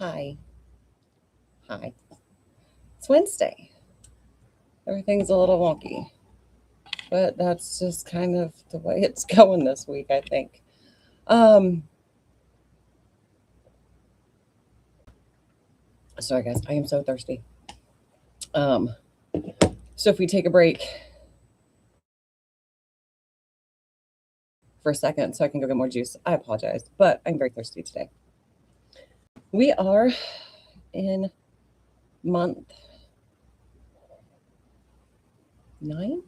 Hi. Hi. It's Wednesday. Everything's a little wonky, but that's just kind of the way it's going this week, I think. Um, sorry guys, I am so thirsty. Um, so if we take a break for a second so I can go get more juice, I apologize, but I'm very thirsty today. We are in month 9.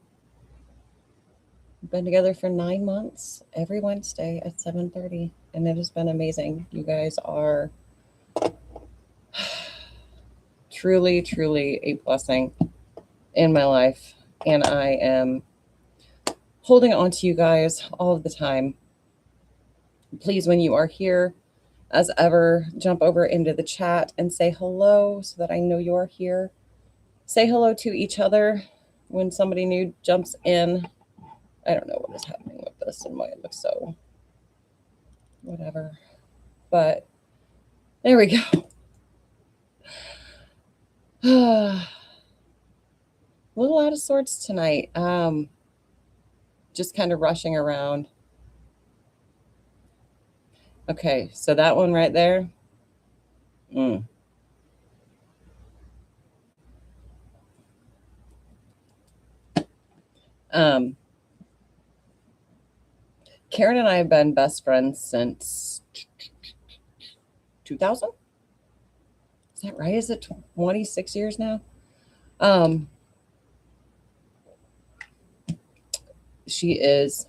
We've been together for 9 months every Wednesday at 7:30, and it has been amazing. You guys are truly, truly a blessing in my life, and I am holding on to you guys all of the time. Please, when you are here, as ever, jump over into the chat and say hello so that I know you're here. Say hello to each other when somebody new jumps in. I don't know what is happening with this and why it looks so whatever, but there we go. A little out of sorts tonight. Just kind of rushing around. Okay, so that one right there. Um, Karen and I have been best friends since 2000. Is that right? Is it 26 years now? She is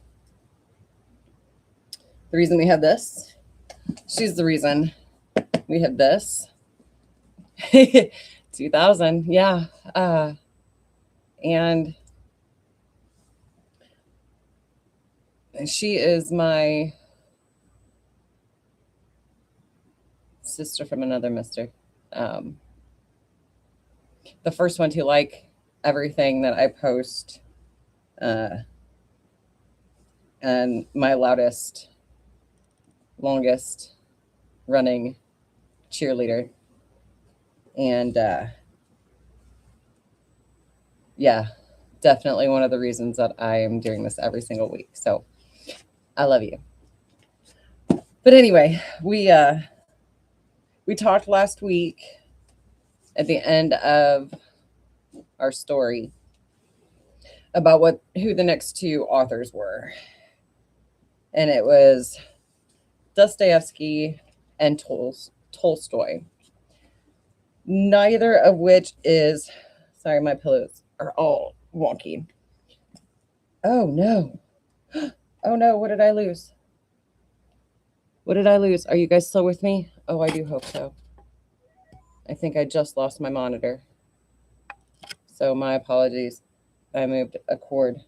the reason we have this. She's the reason we have this. 2000, yeah. And she is my sister from another mister. The first one to like everything that I post, and my loudest, longest running cheerleader. And yeah, definitely one of the reasons that I am doing this every single week. So I love you. But anyway, we talked last week at the end of our story about who the next two authors were. And it was Dostoevsky and Tolstoy. Neither of which is, sorry, my pillows are all wonky. Oh no. Oh no, what did I lose? What did I lose? Are you guys still with me? Oh, I do hope so. I think I just lost my monitor. So my apologies. I moved a cord.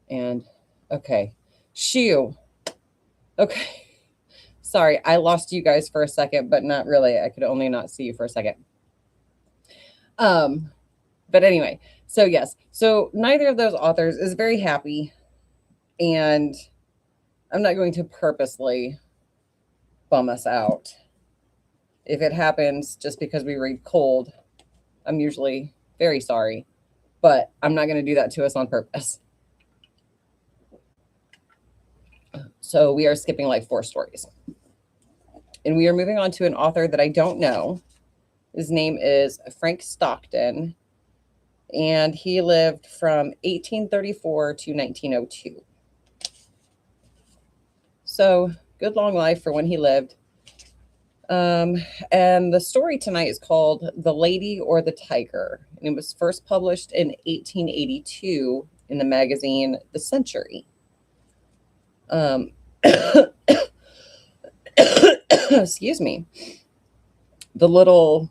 And okay. Shoo. Okay. Sorry, I lost you guys for a second, but not really. I could only not see you for a second. But anyway, so yes. So neither of those authors is very happy, and I'm not going to purposely bum us out. If it happens just because we read cold, I'm usually very sorry, but I'm not going to do that to us on purpose. So we are skipping like 4 stories. And we are moving on to an author that I don't know. His name is Frank Stockton, and he lived from 1834 to 1902. So good long life for when he lived. And the story tonight is called The Lady or the Tiger. And it was first published in 1882 in the magazine The Century. Excuse me. The little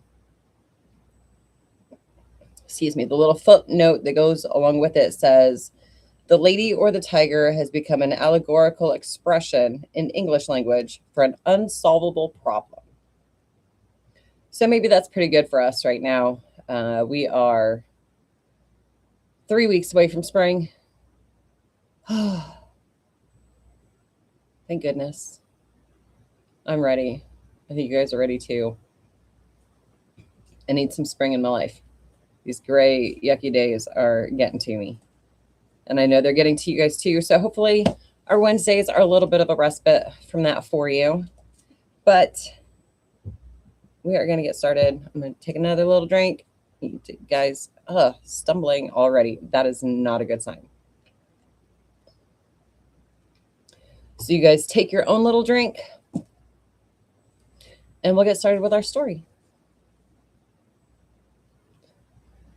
footnote that goes along with it says, "The lady or the tiger has become an allegorical expression in English language for an unsolvable problem." So maybe that's pretty good for us right now. We are 3 weeks away from spring. Thank goodness. I'm ready. I think you guys are ready too. I need some spring in my life. These gray, yucky days are getting to me. And I know they're getting to you guys too. So hopefully our Wednesdays are a little bit of a respite from that for you. But we are going to get started. I'm going to take another little drink. You guys, stumbling already. That is not a good sign. So you guys take your own little drink and we'll get started with our story.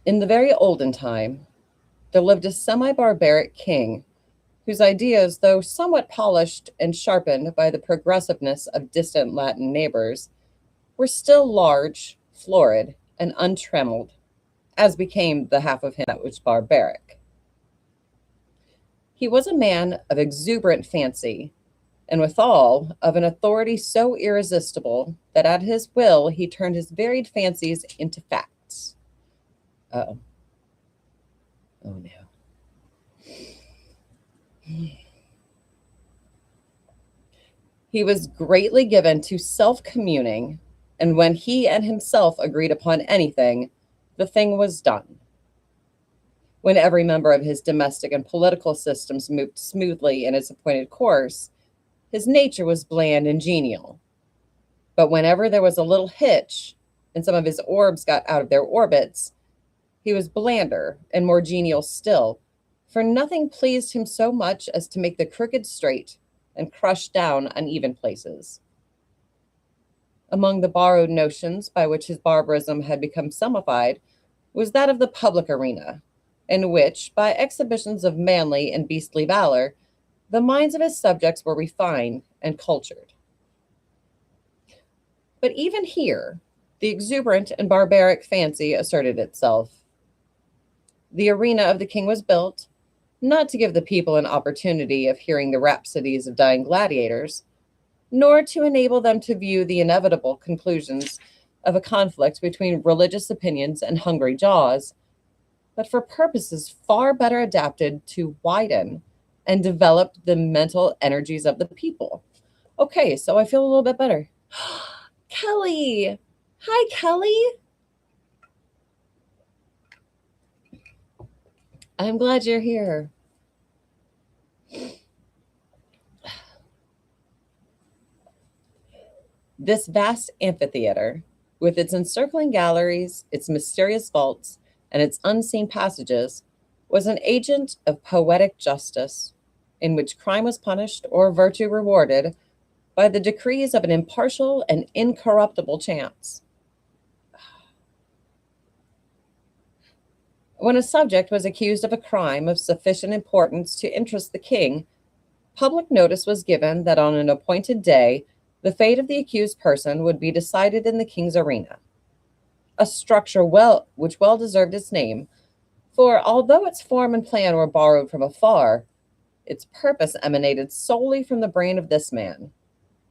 In the very olden time, there lived a semi-barbaric king whose ideas, though somewhat polished and sharpened by the progressiveness of distant Latin neighbors, were still large, florid, and untrammeled, as became the half of him that was barbaric. He was a man of exuberant fancy, and withal of an authority so irresistible that at his will he turned his varied fancies into facts. Uh-oh. Oh no. He was greatly given to self-communing, and when he and himself agreed upon anything, the thing was done. When every member of his domestic and political systems moved smoothly in its appointed course, his nature was bland and genial. But whenever there was a little hitch and some of his orbs got out of their orbits, he was blander and more genial still, for nothing pleased him so much as to make the crooked straight and crush down uneven places. Among the borrowed notions by which his barbarism had become summified was that of the public arena, in which, by exhibitions of manly and beastly valor, the minds of his subjects were refined and cultured. But even here, the exuberant and barbaric fancy asserted itself. The arena of the king was built, not to give the people an opportunity of hearing the rhapsodies of dying gladiators, nor to enable them to view the inevitable conclusions of a conflict between religious opinions and hungry jaws, but for purposes far better adapted to widen and develop the mental energies of the people. Okay, so I feel a little bit better. Kelly! Hi, Kelly! I'm glad you're here. This vast amphitheater, with its encircling galleries, its mysterious vaults, and its unseen passages, was an agent of poetic justice, in which crime was punished or virtue rewarded by the decrees of an impartial and incorruptible chance. When a subject was accused of a crime of sufficient importance to interest the king, public notice was given that on an appointed day, the fate of the accused person would be decided in the king's arena. A structure which well deserved its name, for although its form and plan were borrowed from afar, its purpose emanated solely from the brain of this man,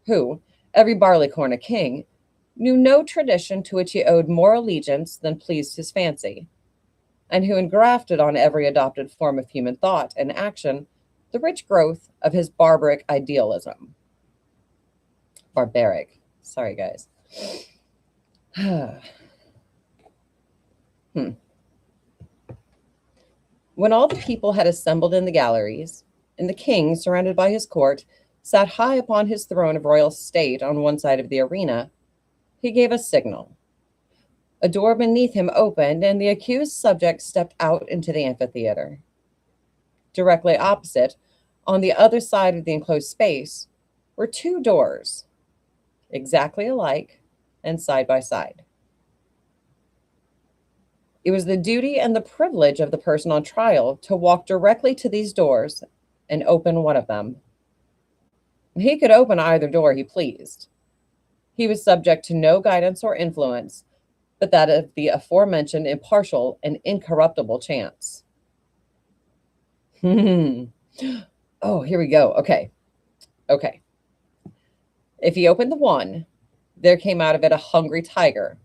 who, every barleycorn a king, knew no tradition to which he owed more allegiance than pleased his fancy, and who engrafted on every adopted form of human thought and action the rich growth of his barbaric idealism. Barbaric. Sorry, guys. When all the people had assembled in the galleries, and the king, surrounded by his court, sat high upon his throne of royal state on one side of the arena, he gave a signal. A door beneath him opened, and the accused subject stepped out into the amphitheater. Directly opposite, on the other side of the enclosed space, were two doors, exactly alike and side by side. It was the duty and the privilege of the person on trial to walk directly to these doors and open one of them. He could open either door he pleased. He was subject to no guidance or influence but that of the aforementioned impartial and incorruptible chance. Oh, here we go. Okay. If he opened the one, there came out of it a hungry tiger,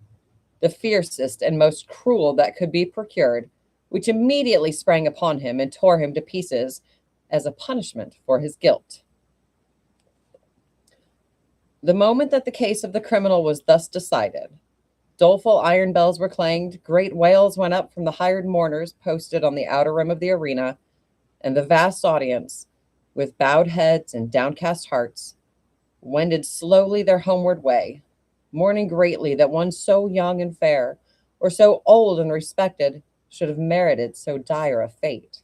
the fiercest and most cruel that could be procured, which immediately sprang upon him and tore him to pieces as a punishment for his guilt. The moment that the case of the criminal was thus decided, doleful iron bells were clanged, great wails went up from the hired mourners posted on the outer rim of the arena, and the vast audience, with bowed heads and downcast hearts, wended slowly their homeward way, mourning greatly that one so young and fair, or so old and respected, should have merited so dire a fate.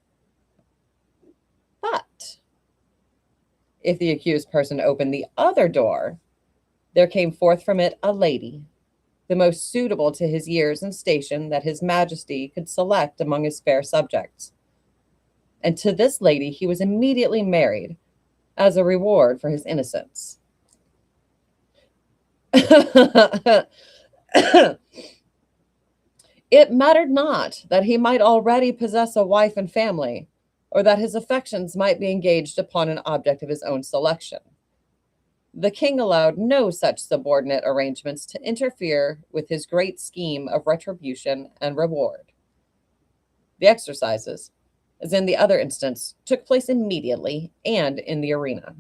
But if the accused person opened the other door, there came forth from it a lady, the most suitable to his years and station that his majesty could select among his fair subjects. And to this lady he was immediately married as a reward for his innocence. It mattered not that he might already possess a wife and family, or that his affections might be engaged upon an object of his own selection. The king allowed no such subordinate arrangements to interfere with his great scheme of retribution and reward. The exercises, as in the other instance, took place immediately and in the arena.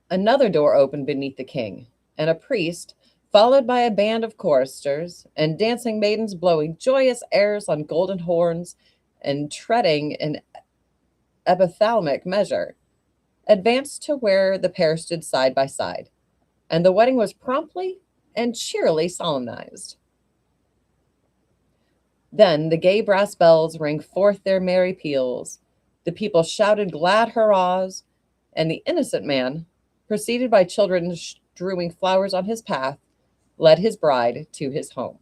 Another door opened beneath the king, and a priest, followed by a band of choristers and dancing maidens blowing joyous airs on golden horns and treading in epithalamic measure, advanced to where the pair stood side by side, and the wedding was promptly and cheerily solemnized. Then the gay brass bells rang forth their merry peals, the people shouted glad hurrahs, and the innocent man, preceded by children strewing flowers on his path, led his bride to his home.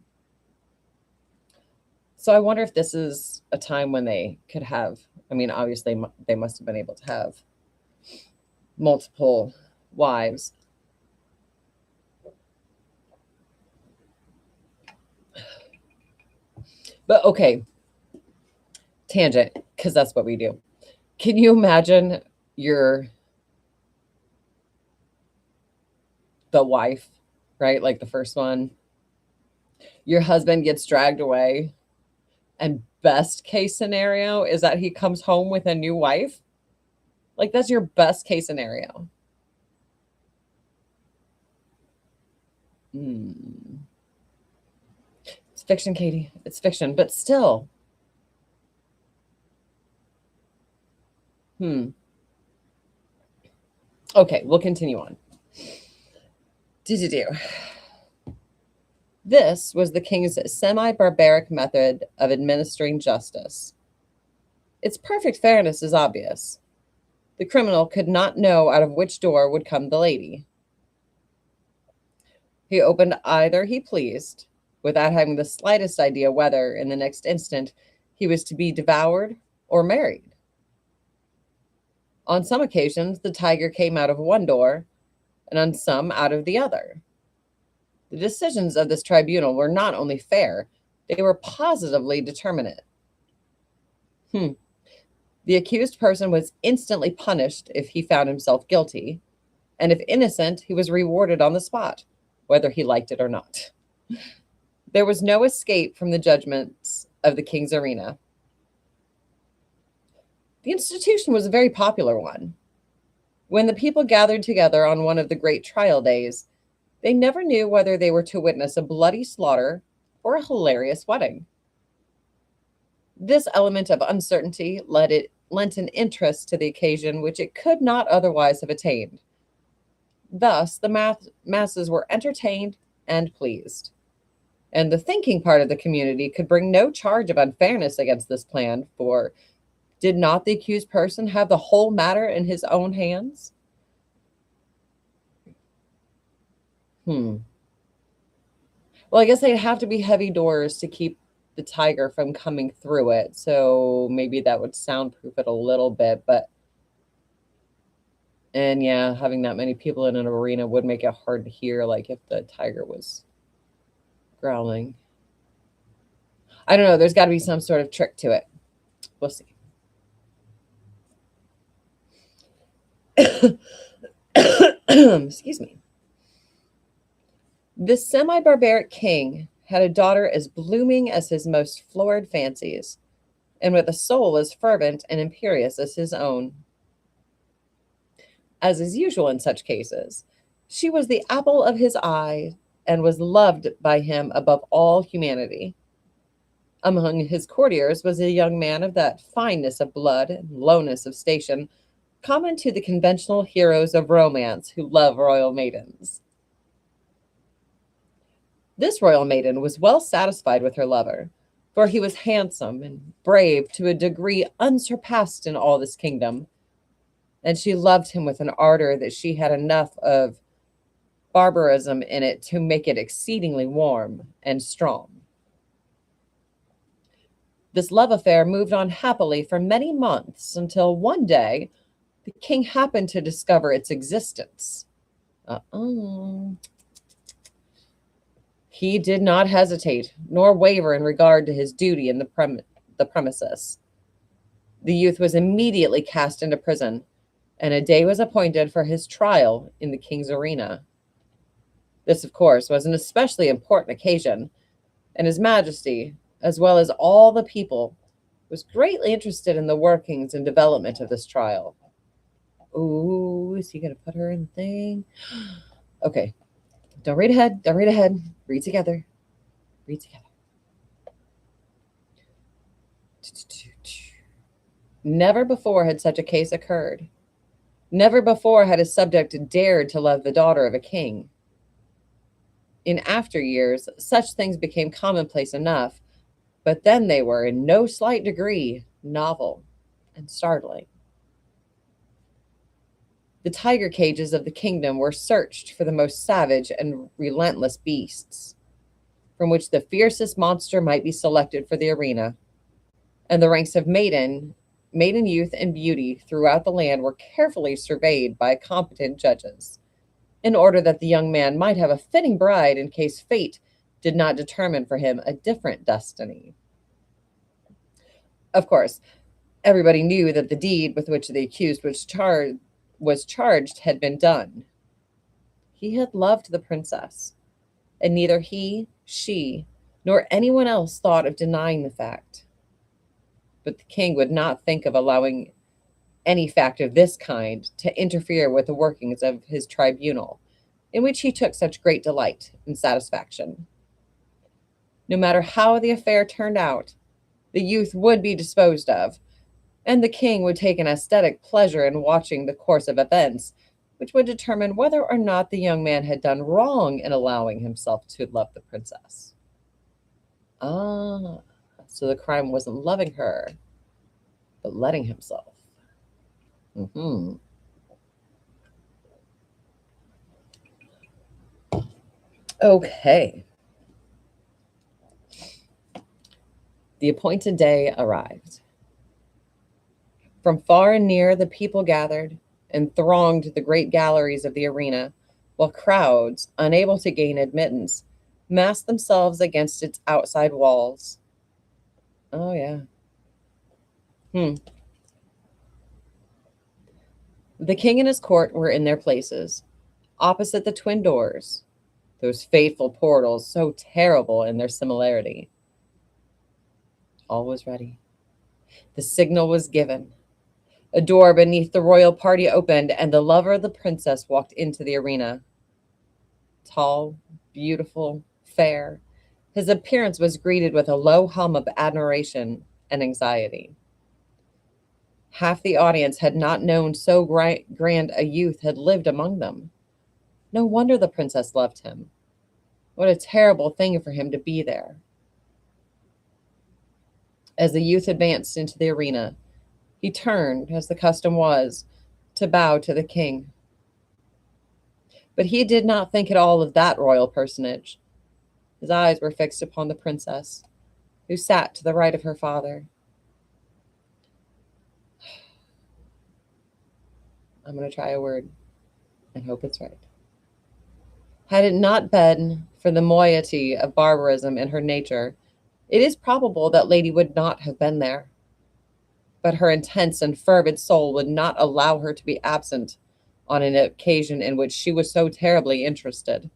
So I wonder if this is a time when they could have, I mean, obviously they must have been able to have multiple wives. But okay, tangent, because that's what we do. Can you imagine the wife, right? Like the first one, your husband gets dragged away, and best case scenario is that he comes home with a new wife. Like that's your best case scenario. It's fiction, Katie. It's fiction, but still. Okay, we'll continue on. This was the king's semi-barbaric method of administering justice. Its perfect fairness is obvious. The criminal could not know out of which door would come the lady. He opened either he pleased, without having the slightest idea whether, in the next instant, he was to be devoured or married. On some occasions, the tiger came out of one door, and on some out of the other. The decisions of this tribunal were not only fair, they were positively determinate. The accused person was instantly punished if he found himself guilty, and if innocent, he was rewarded on the spot, whether he liked it or not. There was no escape from the judgments of the king's arena. The institution was a very popular one. When the people gathered together on one of the great trial days, they never knew whether they were to witness a bloody slaughter or a hilarious wedding. This element of uncertainty lent an interest to the occasion which it could not otherwise have attained. Thus, the masses were entertained and pleased. And the thinking part of the community could bring no charge of unfairness against this plan, for did not the accused person have the whole matter in his own hands? Well, I guess they'd have to be heavy doors to keep the tiger from coming through it. So maybe that would soundproof it a little bit, and yeah, having that many people in an arena would make it hard to hear, like if the tiger was growling. I don't know. There's got to be some sort of trick to it. We'll see. Excuse me. This semi-barbaric king had a daughter as blooming as his most florid fancies, and with a soul as fervent and imperious as his own. As is usual in such cases, she was the apple of his eye and was loved by him above all humanity. Among his courtiers was a young man of that fineness of blood and lowness of station common to the conventional heroes of romance who love royal maidens. This royal maiden was well satisfied with her lover, for he was handsome and brave to a degree unsurpassed in all this kingdom, and she loved him with an ardor that she had enough of barbarism in it to make it exceedingly warm and strong. This love affair moved on happily for many months until one day the king happened to discover its existence. He did not hesitate nor waver in regard to his duty in the premises. The youth was immediately cast into prison, and a day was appointed for his trial in the king's arena. This, of course, was an especially important occasion, and His Majesty, as well as all the people, was greatly interested in the workings and development of this trial. Ooh, is he going to put her in the thing? Okay. Don't read ahead. Don't read ahead. Read together. Read together. Never before had such a case occurred. Never before had a subject dared to love the daughter of a king. In after years, such things became commonplace enough, but then they were in no slight degree novel and startling. The tiger cages of the kingdom were searched for the most savage and relentless beasts, from which the fiercest monster might be selected for the arena, and the ranks of maiden youth, and beauty throughout the land were carefully surveyed by competent judges, in order that the young man might have a fitting bride in case fate did not determine for him a different destiny. Of course, everybody knew that the deed with which the accused was charged had been done. He had loved the princess, and neither he, she, nor anyone else thought of denying the fact. But the king would not think of allowing any fact of this kind to interfere with the workings of his tribunal, in which he took such great delight and satisfaction. No matter how the affair turned out, the youth would be disposed of, and the king would take an aesthetic pleasure in watching the course of events, which would determine whether or not the young man had done wrong in allowing himself to love the princess. Ah, so the crime wasn't loving her, but letting himself. Okay. The appointed day arrived. From far and near, the people gathered and thronged the great galleries of the arena, while crowds, unable to gain admittance, massed themselves against its outside walls. Oh, yeah. The king and his court were in their places, opposite the twin doors, those fateful portals so terrible in their similarity. All was ready. The signal was given. A door beneath the royal party opened, and the lover of the princess walked into the arena. Tall, beautiful, fair, his appearance was greeted with a low hum of admiration and anxiety. Half the audience had not known so grand a youth had lived among them. No wonder the princess loved him. What a terrible thing for him to be there. As the youth advanced into the arena, he turned, as the custom was, to bow to the king. But he did not think at all of that royal personage. His eyes were fixed upon the princess, who sat to the right of her father. I'm going to try a word and hope it's right. Had it not been for the moiety of barbarism in her nature, it is probable that lady would not have been there. But her intense and fervid soul would not allow her to be absent on an occasion in which she was so terribly interested.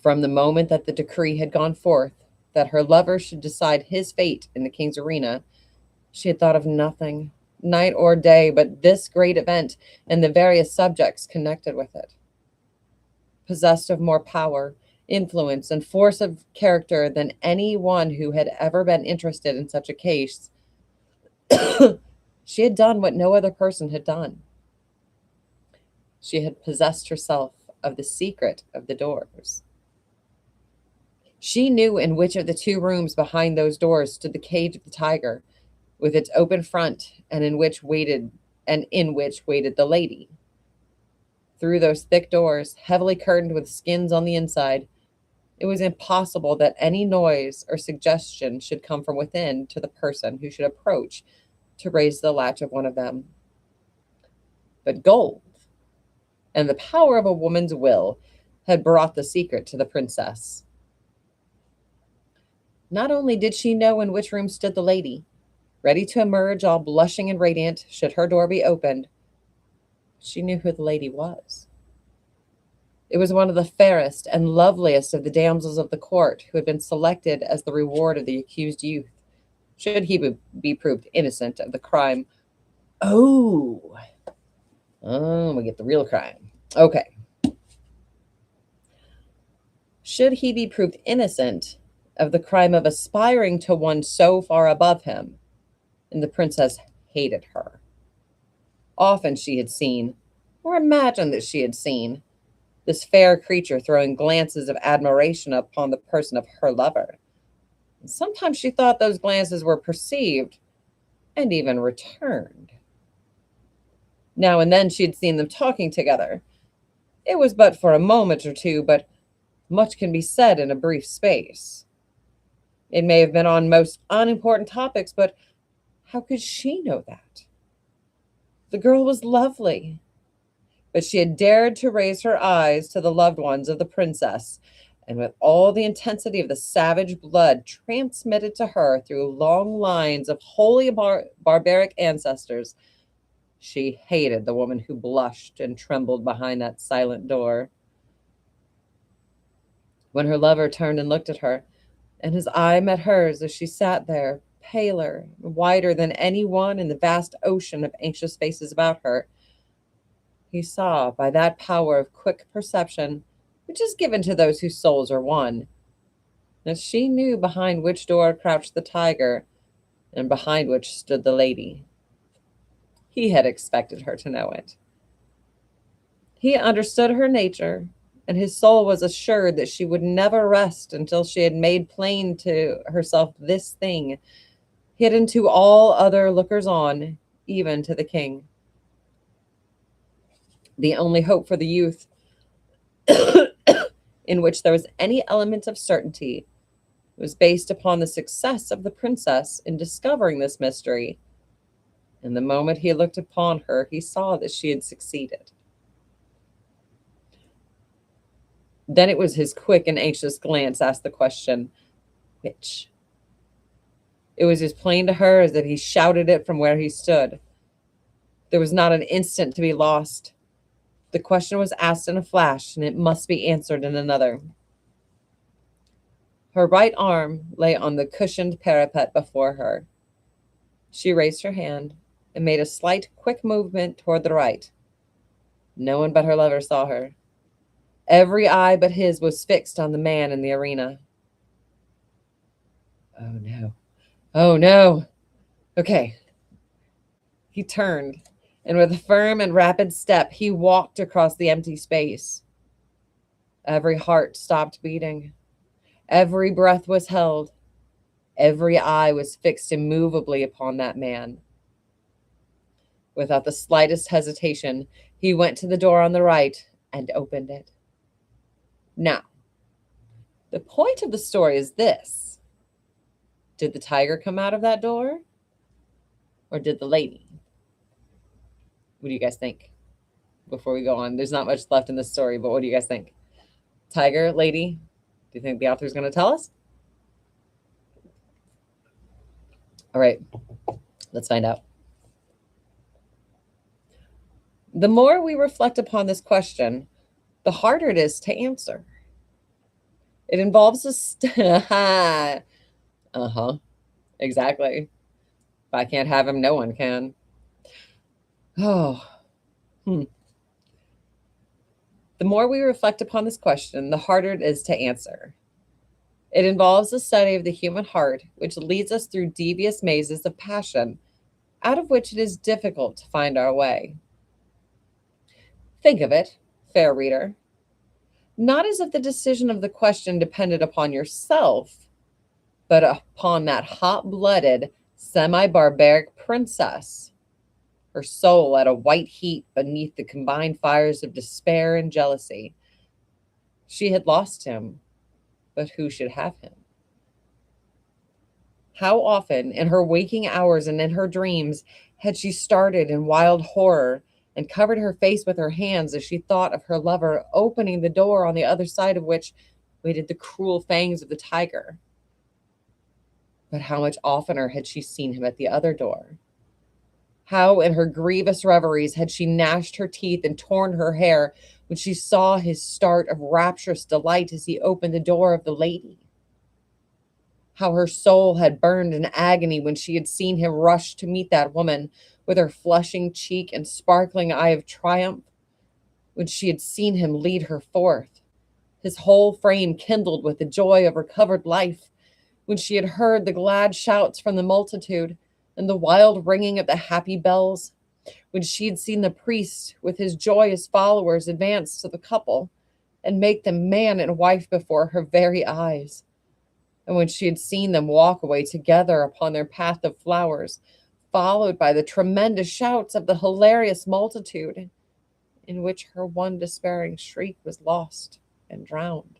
From the moment that the decree had gone forth that her lover should decide his fate in the king's arena, she had thought of nothing night or day, but this great event and the various subjects connected with it. Possessed of more power, influence, and force of character than any one who had ever been interested in such a case, she had done what no other person had done. She had possessed herself of the secret of the doors. She knew in which of the two rooms behind those doors stood the cage of the tiger, with its open front, and in which waited the lady. Through those thick doors, heavily curtained with skins on the inside, it was impossible that any noise or suggestion should come from within to the person who should approach to raise the latch of one of them. But gold and the power of a woman's will had brought the secret to the princess. Not only did she know in which room stood the lady, ready to emerge all blushing and radiant should her door be opened, she knew who the lady was. It was one of the fairest and loveliest of the damsels of the court who had been selected as the reward of the accused youth, should he be proved innocent of the crime. Oh, we get the real crime. Okay. Should he be proved innocent of the crime of aspiring to one so far above him, and the princess hated her. Often she had seen, or imagined that she had seen, this fair creature throwing glances of admiration upon the person of her lover. And sometimes she thought those glances were perceived and even returned. Now and then she had seen them talking together. It was but for a moment or two, but much can be said in a brief space. It may have been on most unimportant topics, but how could she know that? The girl was lovely, but she had dared to raise her eyes to the loved ones of the princess, and with all the intensity of the savage blood transmitted to her through long lines of wholly barbaric ancestors, she hated the woman who blushed and trembled behind that silent door. When her lover turned and looked at her, and his eye met hers as she sat there, paler, whiter than any one in the vast ocean of anxious faces about her, he saw by that power of quick perception, which is given to those whose souls are one, that she knew behind which door crouched the tiger and behind which stood the lady. He had expected her to know it. He understood her nature, and his soul was assured that she would never rest until she had made plain to herself this thing, hidden to all other lookers on, even to the king. The only hope for the youth in which there was any element of certainty was based upon the success of the princess in discovering this mystery. And the moment he looked upon her, he saw that she had succeeded. Then it was his quick and anxious glance asked the question, which? It was as plain to her as that he shouted it from where he stood. There was not an instant to be lost. The question was asked in a flash, and it must be answered in another. Her right arm lay on the cushioned parapet before her. She raised her hand and made a slight, quick movement toward the right. No one but her lover saw her. Every eye but his was fixed on the man in the arena. Oh, no. Oh, no. Okay. He turned, and with a firm and rapid step, he walked across the empty space. Every heart stopped beating. Every breath was held. Every eye was fixed immovably upon that man. Without the slightest hesitation, he went to the door on the right and opened it. Now, the point of the story is this. Did the tiger come out of that door? Or did the lady? What do you guys think? Before we go on, there's not much left in the story, but what do you guys think? Tiger, lady? Do you think the author's going to tell us? All right, let's find out. The more we reflect upon this question, the harder it is to answer. It involves a exactly. If I can't have him, no one can. Oh, hmm. The more we reflect upon this question, the harder it is to answer. It involves the study of the human heart, which leads us through devious mazes of passion, out of which it is difficult to find our way. Think of it, fair reader, not as if the decision of the question depended upon yourself, but upon that hot-blooded, semi-barbaric princess, her soul at a white heat beneath the combined fires of despair and jealousy. She had lost him, but who should have him? How often, in her waking hours and in her dreams, had she started in wild horror and covered her face with her hands as she thought of her lover opening the door on the other side of which waited the cruel fangs of the tiger? But how much oftener had she seen him at the other door? How, in her grievous reveries, had she gnashed her teeth and torn her hair when she saw his start of rapturous delight as he opened the door of the lady? How her soul had burned in agony when she had seen him rush to meet that woman with her flushing cheek and sparkling eye of triumph, when she had seen him lead her forth, his whole frame kindled with the joy of recovered life, when she had heard the glad shouts from the multitude and the wild ringing of the happy bells, when she had seen the priest with his joyous followers advance to the couple and make them man and wife before her very eyes, and when she had seen them walk away together upon their path of flowers, followed by the tremendous shouts of the hilarious multitude, in which her one despairing shriek was lost and drowned.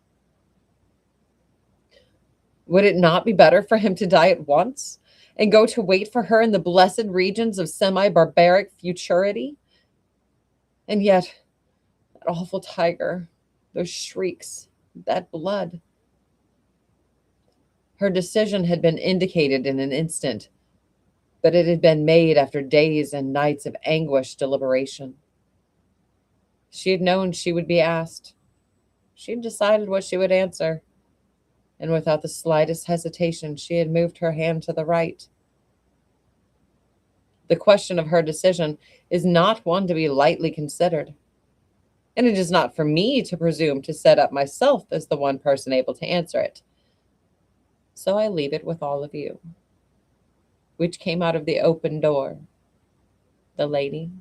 Would it not be better for him to die at once and go to wait for her in the blessed regions of semi-barbaric futurity? And yet, that awful tiger, those shrieks, that blood. Her decision had been indicated in an instant, but it had been made after days and nights of anguished deliberation. She had known she would be asked. She had decided what she would answer, and without the slightest hesitation, she had moved her hand to the right. The question of her decision is not one to be lightly considered, and it is not for me to presume to set up myself as the one person able to answer it. So I leave it with all of you. Which came out of the open door, the lady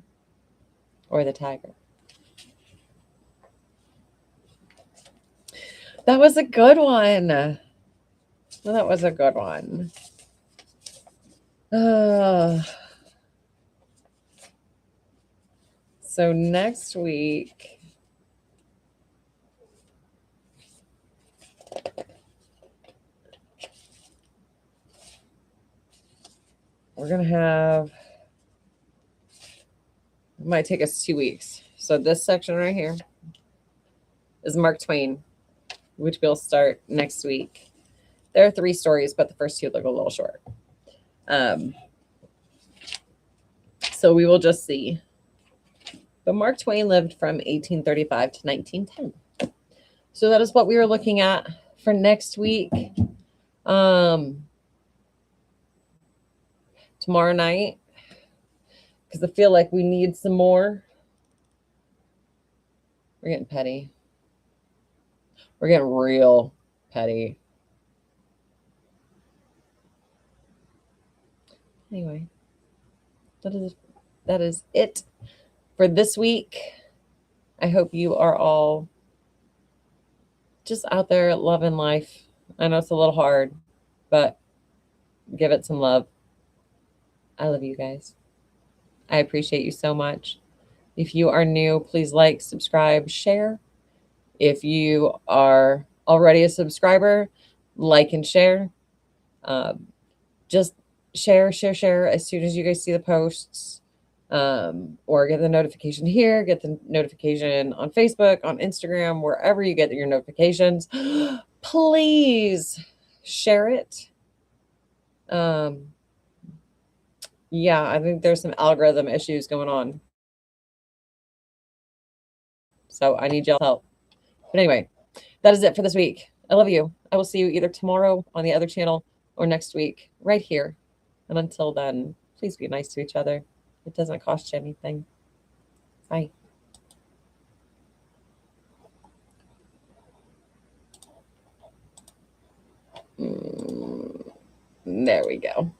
or the tiger? That was a good one. That was a good one. So next week, we're going to have, it might take us 2 weeks. So this section right here is Mark Twain, which we'll start next week. There are 3 stories, but the first 2 look a little short. So we will just see. But Mark Twain lived from 1835 to 1910. So that is what we are looking at for next week. Tomorrow night, because I feel like we need some more. We're getting petty. We're getting real petty. Anyway, that is it for this week. I hope you are all just out there loving life. I know it's a little hard, but give it some love. I love you guys. I appreciate you so much. If you are new, please like, subscribe, share. If you are already a subscriber, like and share. Just share as soon as you guys see the posts, or get the notification here, get the notification on Facebook, on Instagram, wherever you get your notifications. Please share it. Yeah, I think there's some algorithm issues going on. So I need y'all's help. But anyway, that is it for this week. I love you. I will see you either tomorrow on the other channel or next week right here. And until then, please be nice to each other. It doesn't cost you anything. Hi. There we go.